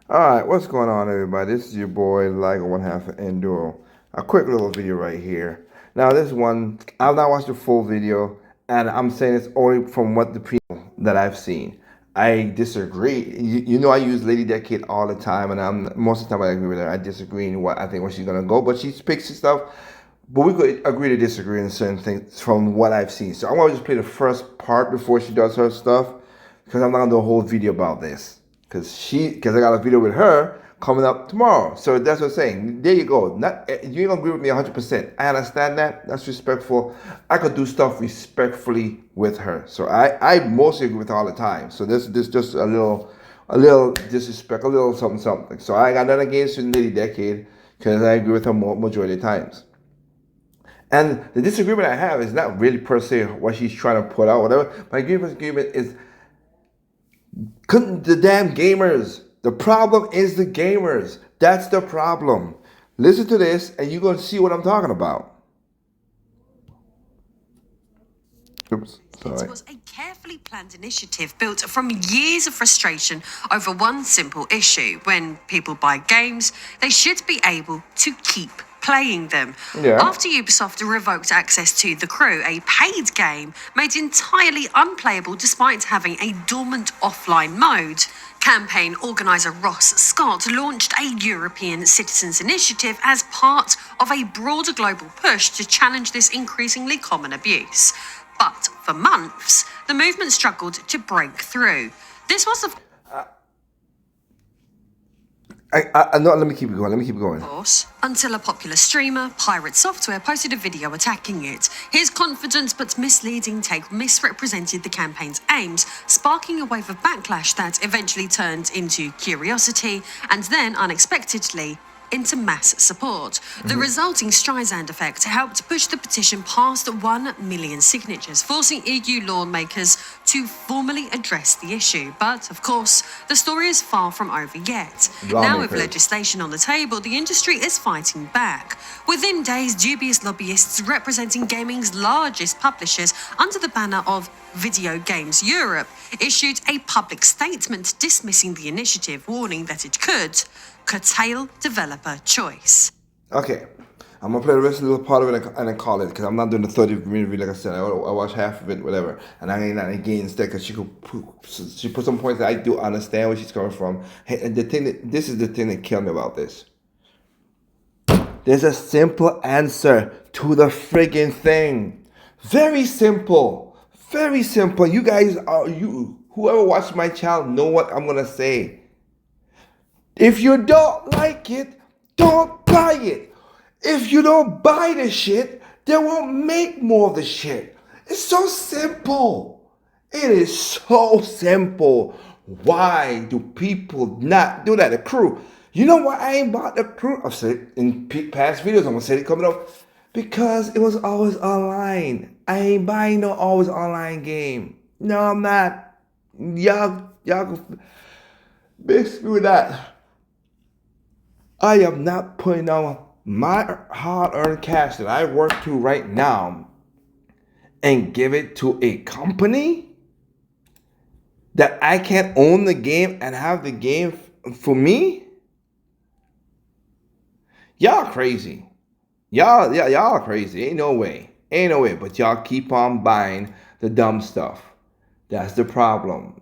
Alright, what's going on, everybody? This is your boy, Ligo One Half of Enduro. A quick little video right here. Now, this one, I've not watched the full video, and I'm saying it's only from what the people that I've seen. I disagree. You know, I use Lady Decade all the time, and most of the time I agree with her. I disagree in what I think where she's gonna go, but she picks some stuff. But we could agree to disagree in certain things from what I've seen. So I'm gonna just play the first part before she does her stuff, because I'm not gonna do a whole video about this because I got a video with her coming up tomorrow. So that's what I'm saying. There you go. Not you ain't gonna agree with me 100%. I understand that. That's respectful. I could do stuff respectfully with her. So I mostly agree with her all the time. So this just a little disrespect, a little something something. So I got nothing against the Lady Decade because I agree with her majority of the times. And the disagreement I have is not really per se what she's trying to put out, whatever. My agreement is couldn't the damn gamers. The problem is the gamers. That's the problem. Listen to this and you're going to see what I'm talking about. Oops, sorry. It was a carefully planned initiative built from years of frustration over one simple issue. When people buy games, they should be able to keep playing them. Yeah. After Ubisoft revoked access to The Crew, a paid game made entirely unplayable despite having a dormant offline mode, campaign organiser Ross Scott launched a European Citizens Initiative as part of a broader global push to challenge this increasingly common abuse. But for months, the movement struggled to break through. This was, of No, let me keep it going. Let me keep it going. course, until a popular streamer, Pirate Software, posted a video attacking it. His confident but misleading take misrepresented the campaign's aims, sparking a wave of backlash that eventually turned into curiosity and then, unexpectedly, into mass support. The resulting Streisand effect helped push the petition past 1 million signatures, forcing EU lawmakers to formally address the issue. But, of course, the story is far from over yet. Now, with legislation on the table, the industry is fighting back. Within days, dubious lobbyists representing gaming's largest publishers under the banner of Video Games Europe issued a public statement dismissing the initiative, warning that it could curtail developer choice. Okay. I'm gonna play the rest of the little part of it and then call it because I'm not doing the 30-minute video like I said. I watched half of it, whatever, and I ain't not against that because she put some points that I do understand where she's coming from. Hey, and this is the thing that killed me about this. There's a simple answer to the friggin' thing. Very simple. Very simple. You guys whoever watched my channel know what I'm gonna say. If you don't like it, don't buy it. If you don't buy the shit, they won't make more of the shit. It's so simple. It is so simple. Why do people not do that? The Crew. You know why I ain't bought The Crew? I've said it in past videos. I'm gonna say it coming up. Because it was always online. I ain't buying no always online game. No, I'm not. Y'all mix me with that. I am not putting on my hard-earned cash that I work to right now and give it to a company that I can't own the game and have the game for me. Y'all crazy. Y'all are crazy. Ain't no way. Ain't no way. But y'all keep on buying the dumb stuff. That's the problem.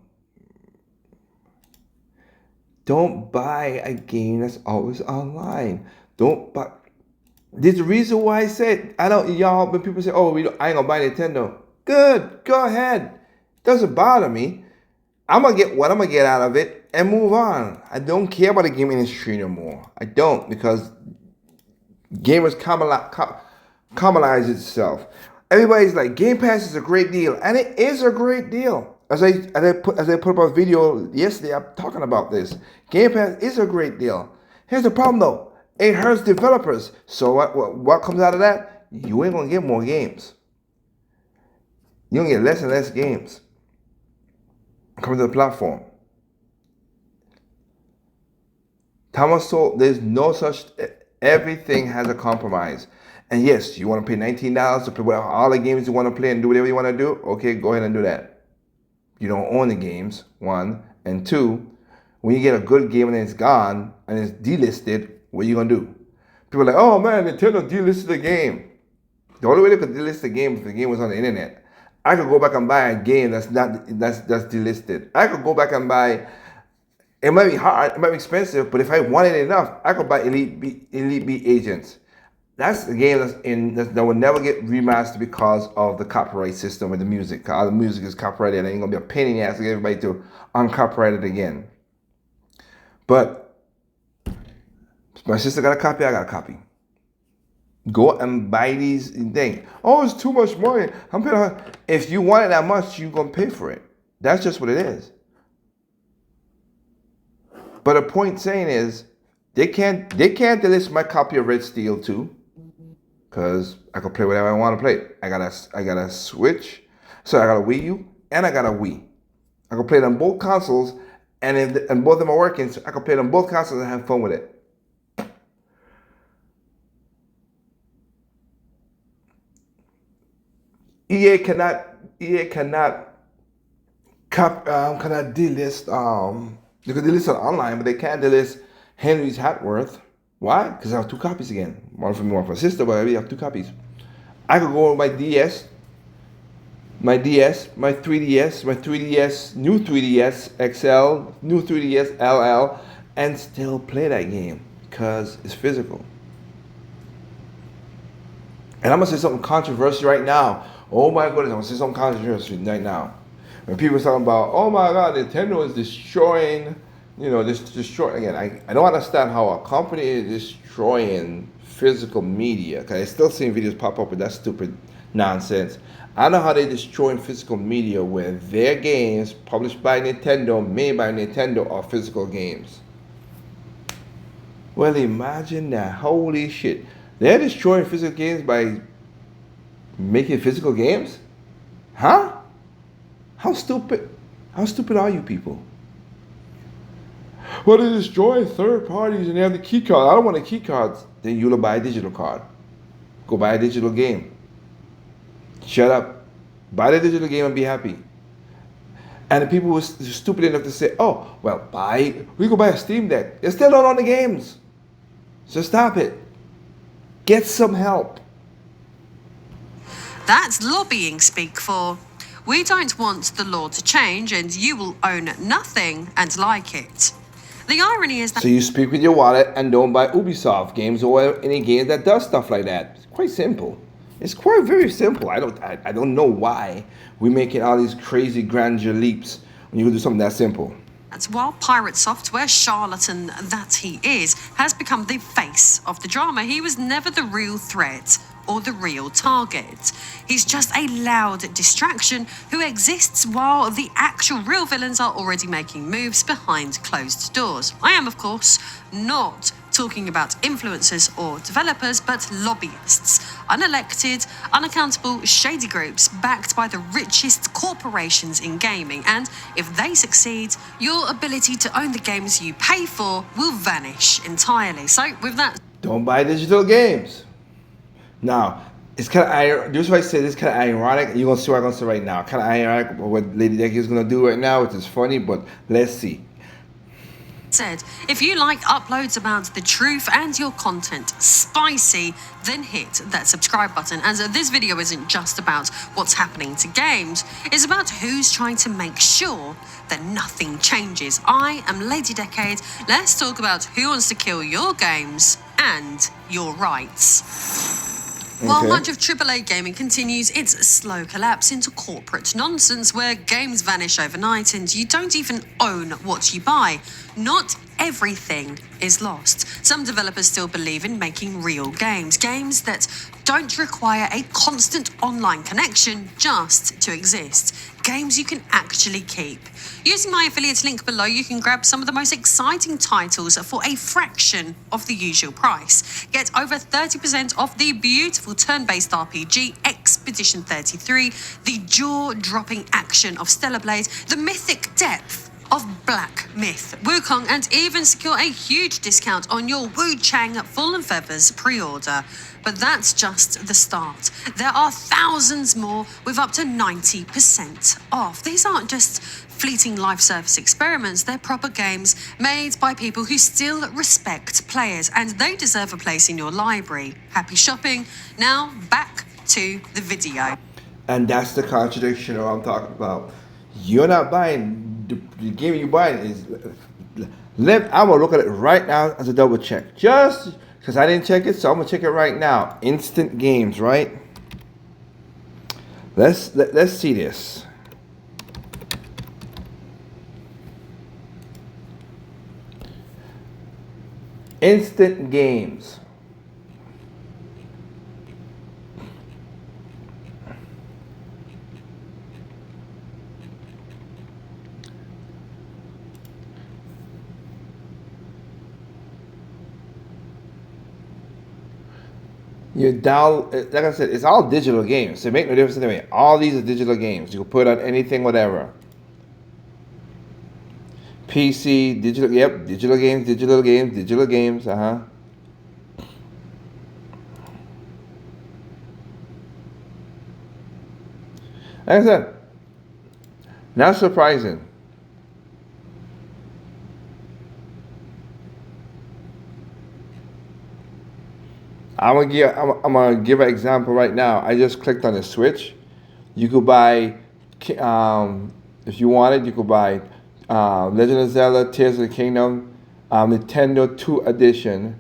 Don't buy a game that's always online. Don't buy. There's a reason why I said I don't. Y'all, when people say, "Oh, I ain't gonna buy Nintendo," good, go ahead. Doesn't bother me. I'm gonna get what I'm gonna get out of it and move on. I don't care about the gaming industry no more. I don't because gamers commonize itself. Everybody's like, Game Pass is a great deal, and it is a great deal. As I put up a video yesterday, I'm talking about this. Game Pass is a great deal. Here's the problem though: it hurts developers. So what comes out of that? You ain't gonna get more games. You're gonna get less and less games coming to the platform. Thomas told there's no such. Everything has a compromise. And yes, you want to pay $19 to play all the games you want to play and do whatever you want to do? Okay, go ahead and do that. You don't own the games, one. And two, When you get a good game and it's gone and it's delisted, what are you gonna do? People are like, oh man, Nintendo delisted the game. The only way they could delist the game is if the game was on the internet. I could go back and buy a game that's delisted. I could go back and buy. It might be hard, it might be expensive, but if I wanted it enough, I could buy Elite Beat Agents. That's a game that will never get remastered because of the copyright system with the music. All the music is copyrighted, and it ain't gonna be a pain in the ass to get everybody to uncopyright it again. But my sister got a copy, I got a copy. Go and buy these things. Oh, it's too much money. If you want it that much, you're gonna pay for it. That's just what it is. But the point saying is, they can't delist my copy of Red Steel 2, because I can play whatever I want to play. I got a Switch, so I got a Wii U, and I got a Wii. I can play it on both consoles, and both of them are working, so I can play it on both consoles and have fun with it. EA cannot delist. They could delist it online, but they can't delist Henry's Hatworth. Why? Because I have two copies again. One for me, one for my sister, but I have two copies. I could go with my 3DS, my 3DS, new 3DS XL, new 3DS LL, and still play that game because it's physical. And I'm gonna say something controversial right now. Oh my goodness, I'm gonna say something controversial right now. When people are talking about, oh my God, Nintendo is destroying, destroying again. I don't understand how a company is destroying physical media. Cause I still seeing videos pop up with that stupid nonsense. I know how they're destroying physical media where their games published by Nintendo, made by Nintendo, are physical games. Well, imagine that. Holy shit. They're destroying physical games by making physical games? Huh? How stupid are you people? Well, they're destroying third parties and they have the key card. I don't want a key card. Then you'll buy a digital card. Go buy a digital game. Shut up. Buy the digital game and be happy. And the people who are stupid enough to say, oh, well, we go buy a Steam Deck. They still don't own the games. So stop it. Get some help. That's lobbying speak for. We don't want the law to change and you will own nothing and like it. The irony is that... So you speak with your wallet and don't buy Ubisoft games or any game that does stuff like that. It's quite simple. It's quite very simple. I don't know why we're making all these crazy grandeur leaps when you can do something that simple. That's while Pirate Software, charlatan that he is, has become the face of the drama, he was never the real threat or the real target. He's just a loud distraction who exists while the actual real villains are already making moves behind closed doors. I am, of course, not talking about influencers or developers, but lobbyists, unelected, unaccountable, shady groups backed by the richest corporations in gaming. And if they succeed, your ability to own the games you pay for will vanish entirely. So with that... Don't buy digital games. Now, it's kind of, this is why I say this is kind of ironic. You're going to see what I'm going to say right now. Kind of ironic what Lady Decky is going to do right now, which is funny, but let's see. Said, if you like uploads about the truth and your content spicy, then hit that subscribe button. As this video isn't just about what's happening to games, it's about who's trying to make sure that nothing changes. I am Lady Decade. Let's talk about who wants to kill your games and your rights. While much of AAA gaming continues its slow collapse into corporate nonsense where games vanish overnight and you don't even own what you buy, not everything is lost. Some developers still believe in making real games, games that don't require a constant online connection just to exist, games you can actually keep. Using my affiliate link below, you can grab some of the most exciting titles for a fraction of the usual price. Get over 30% off the beautiful turn-based RPG Expedition 33, the jaw-dropping action of Stellar Blade, the mythic depth of Black Myth, Wukong, and even secure a huge discount on your Wu Chang Fallen Feathers pre-order. But that's just the start. There are thousands more with up to 90% off. These aren't just fleeting live service experiments, they're proper games made by people who still respect players, and they deserve a place in your library. Happy shopping. Now back to the video. And that's the contradiction that I'm talking about. You're not buying, the game you're buying is, I'm gonna look at it right now as a double check. Just because I didn't check it, so I'm gonna check it right now. Instant Games, right? Let's see this. Instant Games. You down, like I said, it's all digital games. So it make no difference anyway. All these are digital games. You can put on anything, whatever. PC, digital, yep, digital games, digital games, digital games, Like I said, not surprising. I'm gonna give an example right now. I just clicked on the Switch. You could buy, if you wanted, you could buy Legend of Zelda: Tears of the Kingdom, Nintendo 2 Edition.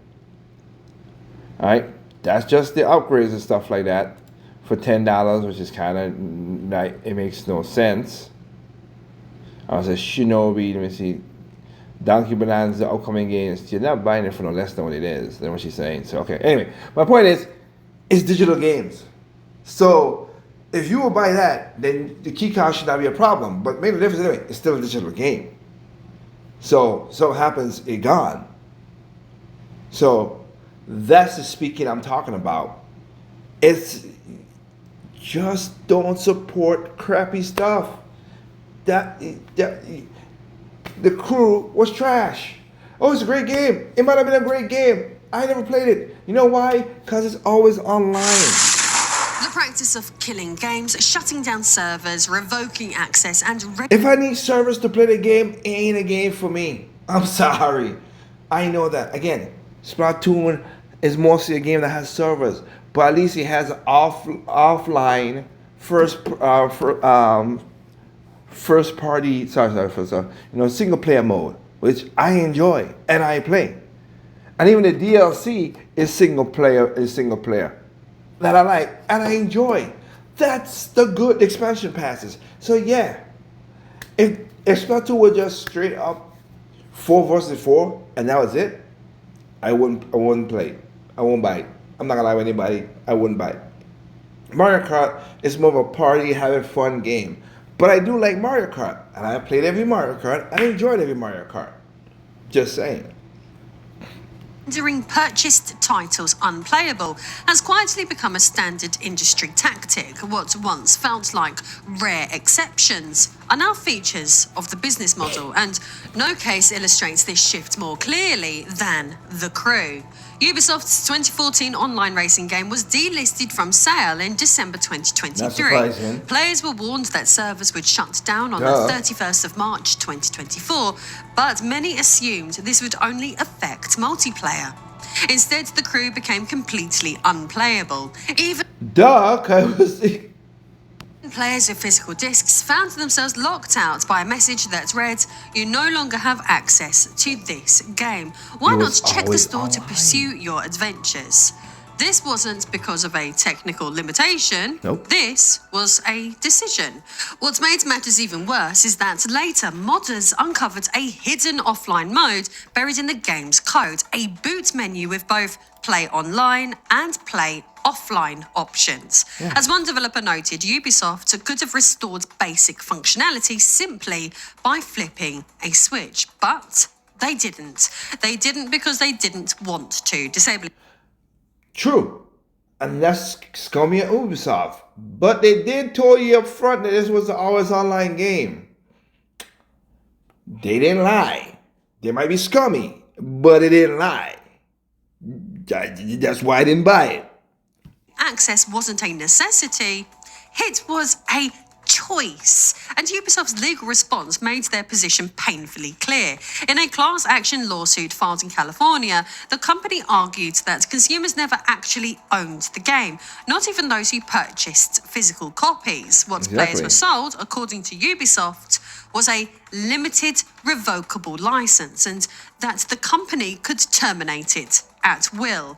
All right, that's just the upgrades and stuff like that for $10, which is kind of it makes no sense. I was a Shinobi. Let me see. Donkey Bonanza upcoming games. You're not buying it for no less than what it is. Than what she's saying. So okay. Anyway, my point is, it's digital games. So if you will buy that, then the key card should not be a problem. But maybe the difference anyway, it's still a digital game. So it happens it gone. So that's the speaking I'm talking about. It's just don't support crappy stuff. The crew was trash. Oh, it's a great game. It might have been a great game. I never played it. You know why? Because it's always online. The practice of killing games, shutting down servers, revoking access, and if I need servers to play the game, it ain't a game for me. I'm sorry. I know that. Again, Splatoon is mostly a game that has servers, but at least it has an offline first party, single player mode, which I enjoy and I play. And even the DLC is single player that I like and I enjoy. That's the good expansion passes. So yeah, if Splatoon were just straight up 4 versus 4 and that was it, I wouldn't play. I won't buy it. I'm not gonna lie to anybody, I wouldn't buy it. Mario Kart is more of a party, having fun game. But I do like Mario Kart, and I played every Mario Kart, and I enjoyed every Mario Kart. Just saying. Rendering purchased titles unplayable has quietly become a standard industry tactic. What once felt like rare exceptions are now features of the business model, and no case illustrates this shift more clearly than The Crew. Ubisoft's 2014 online racing game was delisted from sale in December 2023. Not surprising. Players were warned that servers would shut down on the 31st of March 2024, but many assumed this would only affect multiplayer. Instead, The Crew became completely unplayable. Even players with physical discs found themselves locked out by a message that read, "You no longer have access to this game. Why not check the store to pursue your adventures?" This wasn't because of a technical limitation. Nope. This was a decision. What made matters even worse is that later modders uncovered a hidden offline mode buried in the game's code, a boot menu with both play online and play offline options. Yeah. As one developer noted, Ubisoft could have restored basic functionality simply by flipping a switch, but they didn't. They didn't because they didn't want to. Disabling. True. And that's scummy at Ubisoft. But they did tell you up front that this was an always online game. They didn't lie. They might be scummy, but they didn't lie. That's why I didn't buy it. access wasn't a necessity, it was a choice. And Ubisoft's legal response made their position painfully clear. In a class action lawsuit filed in California, the company argued that consumers never actually owned the game, not even those who purchased physical copies. What players were sold, according to Ubisoft, was a limited revocable license, and that the company could terminate it at will.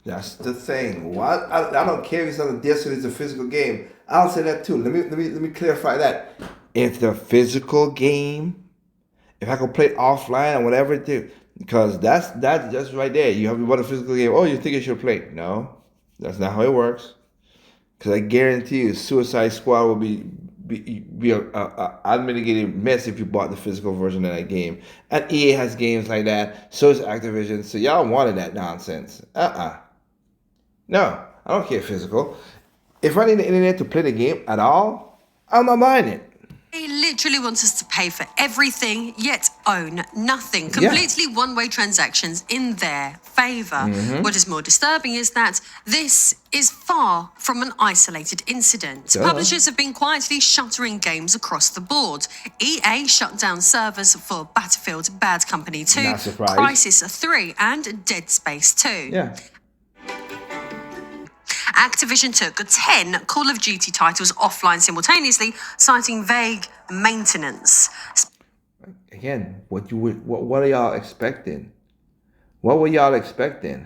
That's the thing. What? I don't care if it's on a disc or it's a physical game. I'll say that too. Let me clarify that. If the physical game, if I can play it offline or whatever it do, because that's just right there. You have bought a physical game. Oh, you think you should play? No, that's not how it works. Because I guarantee you, Suicide Squad will be a unmitigated mess if you bought the physical version of that game. And EA has games like that. So is Activision. So y'all wanted that nonsense. No, I don't care physical. If I need the internet to play the game at all, I'm not buying it. They literally want us to pay for everything, yet own nothing. Completely one-way transactions in their favor. What is more disturbing is that this is far from an isolated incident. Publishers have been quietly shuttering games across the board. EA shut down servers for Battlefield Bad Company 2, Crysis 3, and Dead Space 2. Activision took 10 Call of Duty titles offline simultaneously, citing vague maintenance. Again, what are y'all expecting? What were y'all expecting?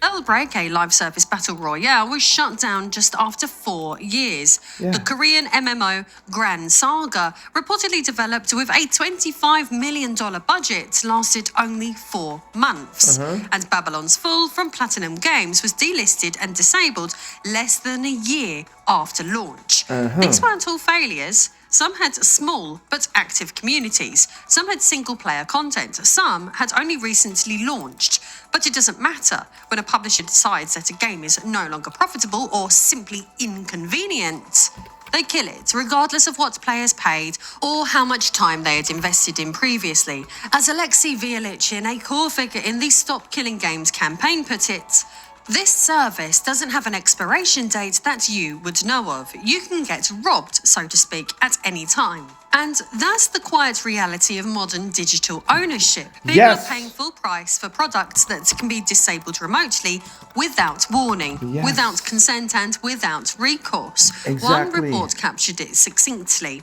Jailbreak, a live service battle royale, was shut down just after 4 years. The Korean MMO Grand Saga, reportedly developed with a $25 million budget, lasted only 4 months. And Babylon's Fall from Platinum Games was delisted and disabled less than a year after launch. These weren't all failures. Some had small but active communities. Some had single-player content. Some had only recently launched. But it doesn't matter when a publisher decides that a game is no longer profitable or simply inconvenient. They kill it, regardless of what players paid or how much time they had invested in previously. As Alexei Vialichin, a core figure in the Stop Killing Games campaign, put it, this service doesn't have an expiration date that you would know of. You can get robbed, so to speak, at any time. And that's the quiet reality of modern digital ownership. People are paying full price for products that can be disabled remotely without warning, without consent, and without recourse. One report captured it succinctly.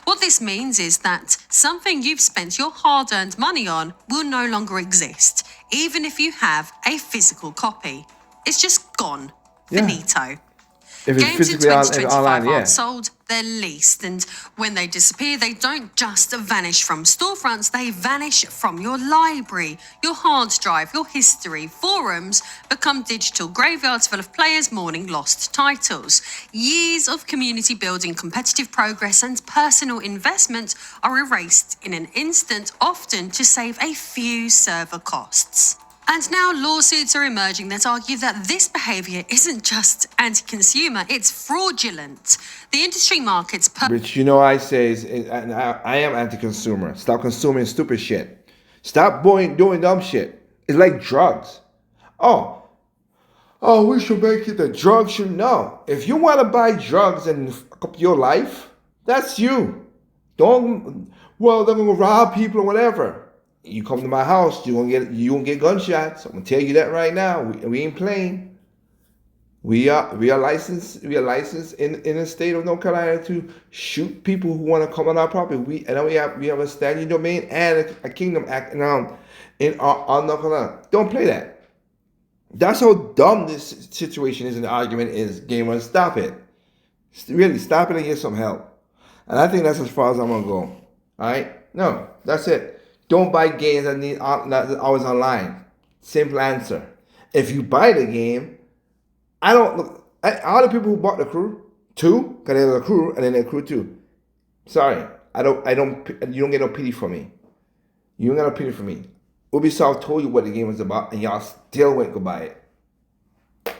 What this means is that something you've spent your hard-earned money on will no longer exist, even if you have a physical copy. It's just gone. Finito. If it's Games in physically 2025 online, aren't sold, they're leased. And when they disappear, they don't just vanish from storefronts, they vanish from your library. Your hard drive, your history, forums become digital graveyards full of players mourning lost titles. Years of community building, competitive progress, and personal investment are erased in an instant, often to save a few server costs. And now lawsuits are emerging that argue that this behaviour isn't just anti-consumer, it's fraudulent. The industry markets... Which, you know, I say, I am anti-consumer. Stop consuming stupid shit. Stop doing dumb shit. It's like drugs. Oh, we should make it the drugs should know. If you want to buy drugs and fuck up your life, that's you. They're going to rob people or whatever. You come to my house, you gonna get gunshots. I'm gonna tell you that right now. We ain't playing. We are licensed. We are licensed in the state of North Carolina to shoot people who want to come on our property. We have a standing domain and a Kingdom Act in our North Carolina. Don't play that. That's how dumb this situation is. And the argument is, gamers, stop it. Really, stop it and get some help. And I think that's as far as I'm gonna go. All right? No, that's it. Don't buy games that are always online. Simple answer. If you buy the game, all the people who bought the Crew 2, because there's a Crew and then a Crew 2. Sorry, you don't get no pity for me. You don't get no pity for me. Ubisoft told you what the game was about, and y'all still went to buy it.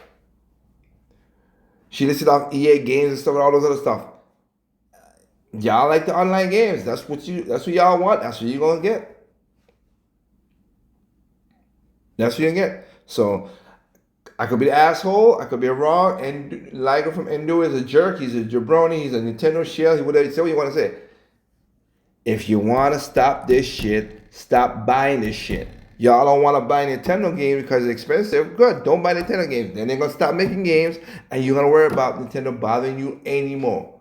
She listed off EA games and stuff and all those other stuff. Y'all like the online games. That's what y'all want. That's what you're gonna get. That's what you get. So I could be the asshole, I could be wrong, and Liger from Endo is a jerk, he's a jabroni, he's a Nintendo shell, whatever, say what you want to say. If you want to stop this shit, stop buying this shit. Y'all don't want to buy Nintendo games because it's expensive. Good, don't buy Nintendo games. Then they're going to stop making games and you're going to worry about Nintendo bothering you anymore.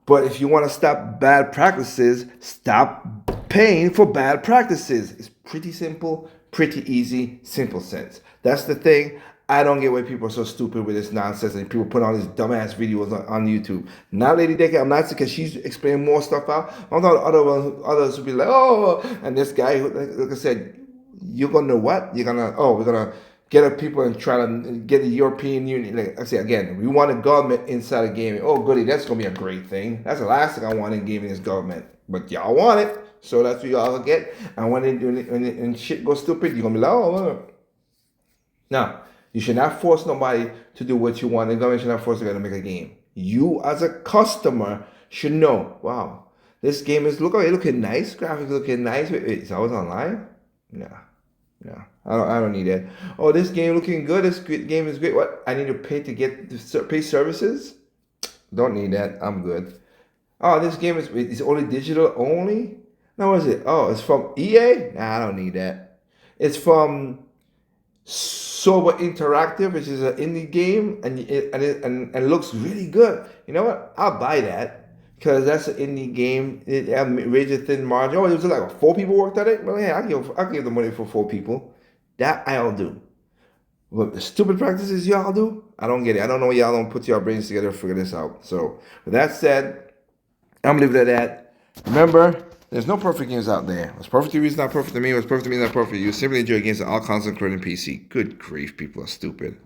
But if you want to stop bad practices, stop paying for bad practices. It's pretty simple, pretty easy, simple sense. That's the thing. I don't get why people are so stupid with this nonsense and people put on these dumbass videos on YouTube. Not Lady Decade, I'm not saying because she's explaining more stuff out. I'm not others will be like, oh, and this guy, like I said, you're gonna what? You're gonna, we're gonna get up people and try to get the European Union. Like I say again, we want a government inside of gaming. Oh, goody, that's gonna be a great thing. That's the last thing I want in gaming is government. But y'all want it, so that's what y'all get. And when shit goes stupid, you're gonna be like, oh. Now, you should not force nobody to do what you want. The government should not force you to make a game. You, as a customer, should know, wow, this game is looking nice, graphics looking nice. Wait, is I was online? No, I don't need that. Oh, this game looking good. This game is great. What? I need to pay to get pay services? Don't need that. I'm good. Oh, this game is only digital only? No, what is it? Oh, it's from EA? Nah, I don't need that. It's from Sober Interactive, which is an indie game, and it looks really good. You know what? I'll buy that because that's an indie game. It has razor thin margin. Oh, it was like 4 people worked on it. Well, yeah, I'll give the money for 4 people. That I'll do. But the stupid practices y'all do, I don't get it. I don't know why y'all don't put your brains together to figure this out. So with that said, I'm gonna leave it at that. Remember, there's no perfect games out there. What's perfect to you is not perfect to me. What's perfect to me is not perfect to you. Simply enjoy games on all consoles, including PC. Good grief, people are stupid.